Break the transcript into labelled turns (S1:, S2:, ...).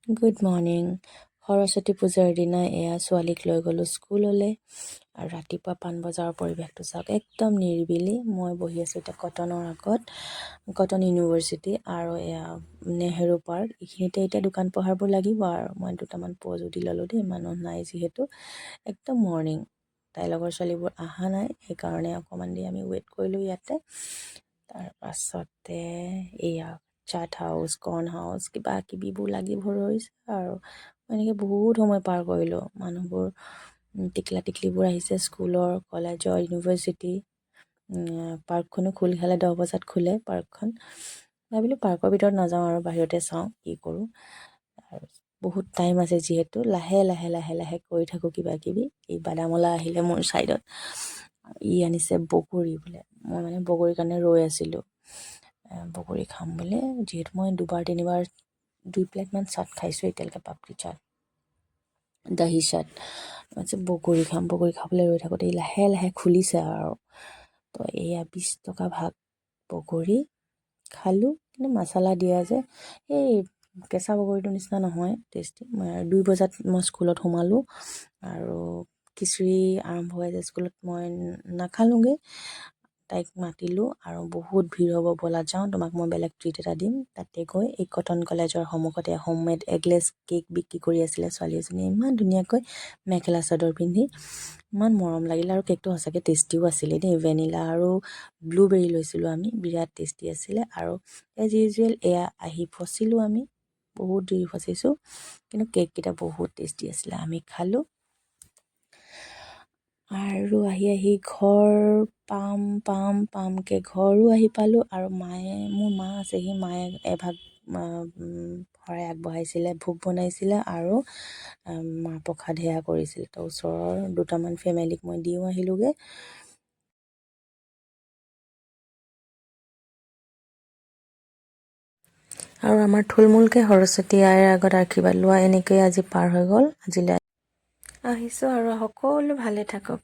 S1: Good morning. Saraswati পূজাৰ দিনা এয়া ছোৱালীক লৈ গ'লোঁ স্কুললৈ। আৰু ৰাতিপুৱা পাণবজাৰৰ পৰিৱেশটো চাওক, একদম নিৰিবিলি। মই বহি আছোঁ এতিয়া কটনৰ আগত, কটন ইউনিভাৰ্চিটি আৰু এয়া নেহেৰু পাৰ্ক। এইখিনিতে এতিয়া দোকান পোহাৰবোৰ লাগিব আৰু মই দুটামান প'জো দি ল'লোঁ দেই, মানুহ নাই যিহেতু। একদম মৰ্ণিং। তাইৰ লগৰ ছোৱালীবোৰ অহা নাই, সেইকাৰণে অকণমান দেৰি আমি ৱেইট কৰিলোঁ ইয়াতে। তাৰপাছতে এয়া চাট হাউচ, কৰ্ণ হাউচ, কিবা কিবিবোৰ লাগিব ৰৈছে আৰু মই এনেকৈ বহুত সময় পাৰ কৰিলোঁ। মানুহবোৰ টিকলা টিকলিবোৰ আহিছে, স্কুলৰ, কলেজৰ, ইউনিভাৰ্চিটি। পাৰ্কখনো খোল খালে 10 বজাত খোলে পাৰ্কখন। ভাবিলোঁ পাৰ্কৰ ভিতৰত নাযাওঁ আৰু বাহিৰতে চাওঁ কি কৰোঁ। আৰু বহুত টাইম আছে যিহেতু, লাহে লাহে লাহে লাহে কৰি থাকোঁ কিবা কিবি। এই বাদামলা আহিলে মোৰ ছাইডত, ই আনিছে বগৰী বোলে। মই মানে বগৰীৰ কাৰণে ৰৈ আছিলোঁ, বগৰী খাম বোলে। যিহেতু মই 2 প্লেটমান চাট খাইছোঁ এতিয়ালৈকে, পাপৰি চাট, দহি চাট। বগৰী খাম, বগৰী খাবলৈ ৰৈ থাকোঁতে এই লাহে লাহে খুলিছে আৰু। তো এয়া 20 টকা ভাগ বগৰী খালোঁ, কিন্তু মচলা দিয়া যে এই কেঁচা বগৰীটোৰ নিচিনা নহয় টেষ্টি। 2 বজাত মই স্কুলত সোমালোঁ আৰু খিচিৰি আৰম্ভ হৈ আছে স্কুলত। মই নাখালোঁগৈ, তাইক মাতিলোঁ আৰু বহুত ভিৰ হ'ব, ব'লা যাওঁ, তোমাক মই বেলেগ ট্ৰিট এটা দিম। তাতে গৈ এই কটন কলেজৰ সন্মুখতে হোমমেড এগলেছ কেক বিক্ৰী কৰি আছিলে ছোৱালী এজনীয়ে, ইমান ধুনীয়াকৈ মেখেলা চাদৰ পিন্ধি। ইমান মৰম লাগিলে আৰু কেকটো সঁচাকৈ টেষ্টিও আছিলে দেই। ভেনিলা আৰু ব্লুবেৰী লৈছিলোঁ আমি, বিৰাট টেষ্টি আছিলে। আৰু এজ ইউজুৱেল এয়া আহি ফচিলোঁ আমি, বহুত দেৰি ফচিছোঁ, কিন্তু কেককেইটা বহুত টেষ্টি আছিলে। আমি খালোঁ আৰু আহি ঘৰ পামকৈ ঘৰো আহি পালোঁ। আৰু মোৰ মা আছে, সি মায়ে এভাগ শৰাই আগবঢ়াইছিলে, ভোগ বনাইছিলে আৰু মাহ প্ৰসাদ সেয়া কৰিছিলে। তো ওচৰৰ দুটামান ফেমিলিক মই দিও আহিলোঁগৈ। আৰু আমাৰ থুলমূলকৈ সৰস্বতী আইৰ আগত আশীৰ্বাদ লোৱা এনেকৈয়ে আজি পাৰ হৈ গ'ল। আজিলৈ আহিছোঁ আৰু সকলো ভালে থাকক।